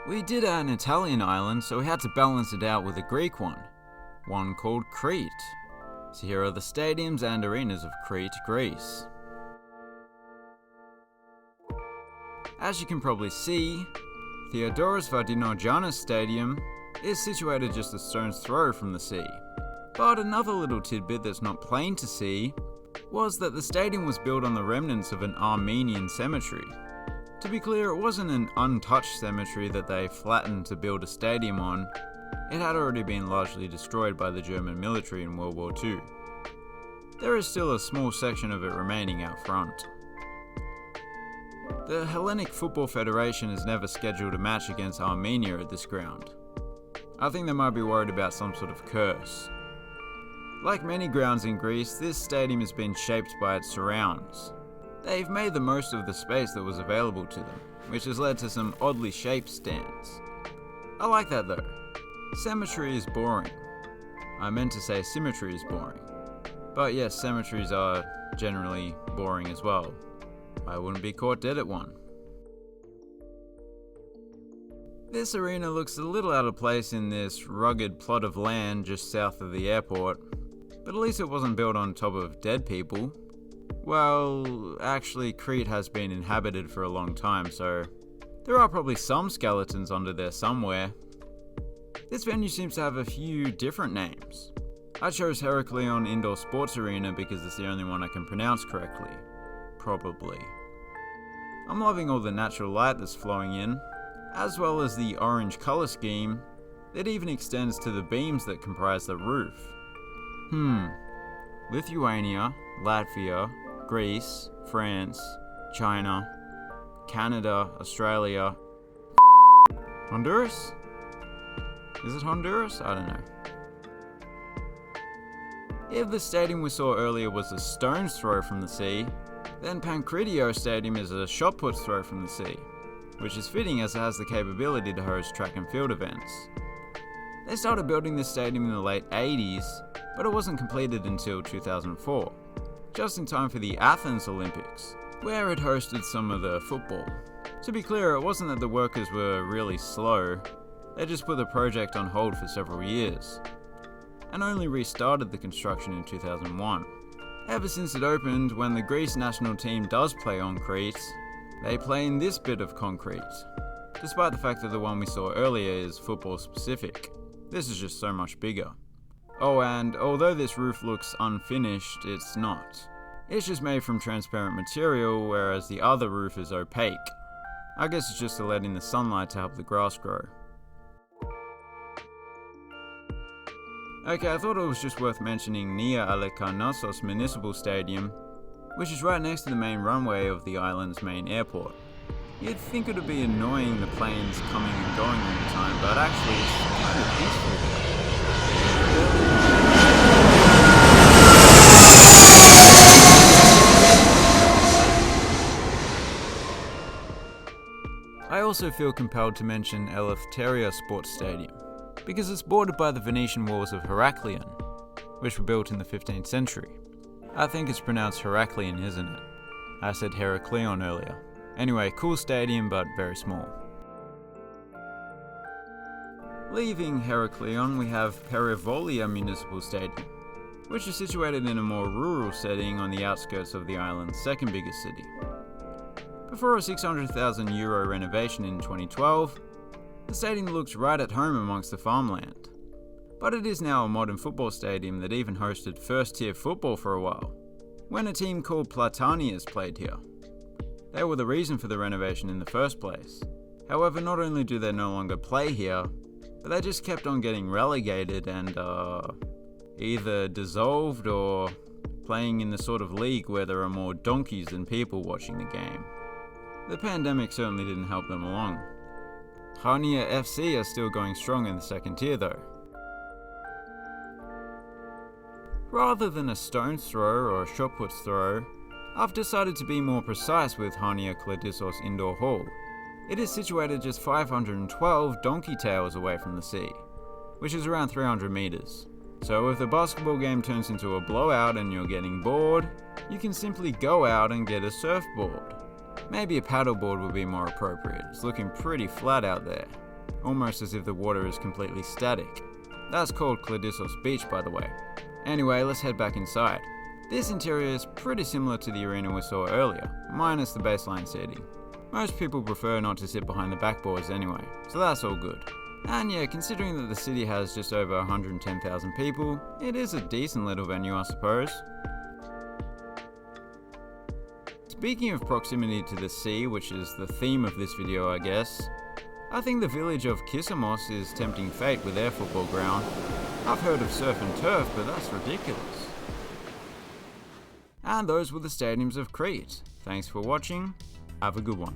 We did an Italian island, so we had to balance it out with a Greek one called Crete. So here are the stadiums and arenas of Crete, Greece. As you can probably see, Theodoros Vardinogiannis Stadium is situated just a stone's throw from the sea. But another little tidbit that's not plain to see was that the stadium was built on the remnants of an Armenian cemetery. To be clear, it wasn't an untouched cemetery that they flattened to build a stadium on. It had already been largely destroyed by the German military in World War II. There is still a small section of it remaining out front. The Hellenic Football Federation has never scheduled a match against Armenia at this ground. I think they might be worried about some sort of curse. Like many grounds in Greece, this stadium has been shaped by its surrounds. They've made the most of the space that was available to them, which has led to some oddly shaped stands. I like that though. Cemetery is boring. I meant to say symmetry is boring. But yes, cemeteries are generally boring as well. I wouldn't be caught dead at one. This arena looks a little out of place in this rugged plot of land just south of the airport, but at least it wasn't built on top of dead people. Well, actually Crete has been inhabited for a long time, so there are probably some skeletons under there somewhere. This venue seems to have a few different names. I chose Heraklion Indoor Sports Arena because it's the only one I can pronounce correctly. Probably. I'm loving all the natural light that's flowing in, as well as the orange colour scheme that even extends to the beams that comprise the roof. Lithuania, Latvia, Greece, France, China, Canada, Australia, Honduras? Is it Honduras? I don't know. If the stadium we saw earlier was a stone's throw from the sea, then Pankritio Stadium is a shot put's throw from the sea, which is fitting as it has the capability to host track and field events. They started building this stadium in the late 80s, but it wasn't completed until 2004, just in time for the Athens Olympics, where it hosted some of the football. To be clear, it wasn't that the workers were really slow, they just put the project on hold for several years, and only restarted the construction in 2001. Ever since it opened, when the Greece national team does play on Crete, they play in this bit of concrete, despite the fact that the one we saw earlier is football specific. This is just so much bigger. Oh, and although this roof looks unfinished, it's not. It's just made from transparent material, whereas the other roof is opaque. I guess it's just to let in the sunlight to help the grass grow. Okay, I thought it was just worth mentioning Nia Alikarnassos Municipal Stadium, which is right next to the main runway of the island's main airport. You'd think it would be annoying the planes coming and going all the time, but actually it's kind of peaceful. I also feel compelled to mention Eleftheria Sports Stadium, because it's bordered by the Venetian walls of Heraklion, which were built in the 15th century. I think it's pronounced Heraklion, isn't it? I said Heraklion earlier. Anyway, cool stadium, but very small. Leaving Heraklion, we have Perivolia Municipal Stadium, which is situated in a more rural setting on the outskirts of the island's second biggest city. Before a €600,000 renovation in 2012, the stadium looked right at home amongst the farmland. But it is now a modern football stadium that even hosted first-tier football for a while, when a team called Platanias played here. They were the reason for the renovation in the first place. However, not only do they no longer play here, but they just kept on getting relegated and either dissolved or playing in the sort of league where there are more donkeys than people watching the game. The pandemic certainly didn't help them along. Chania FC are still going strong in the second tier though. Rather than a stone's throw or a shot put's throw, I've decided to be more precise with Chania Kladissos Indoor Hall. It is situated just 512 donkey tails away from the sea, which is around 300 meters. So if the basketball game turns into a blowout and you're getting bored, you can simply go out and get a surfboard. Maybe a paddleboard would be more appropriate, it's looking pretty flat out there. almost as if the water is completely static. That's called Cladissos Beach, by the way. Anyway, let's head back inside. This interior is pretty similar to the arena we saw earlier, minus the baseline seating. Most people prefer not to sit behind the backboards anyway, so that's all good. And yeah, considering that the city has just over 110,000 people, it is a decent little venue, I suppose. Speaking of proximity to the sea, which is the theme of this video I guess, I think the village of Kissamos is tempting fate with their football ground. I've heard of surf and turf, but that's ridiculous. And those were the Stadiums of Crete. Thanks for watching, have a good one.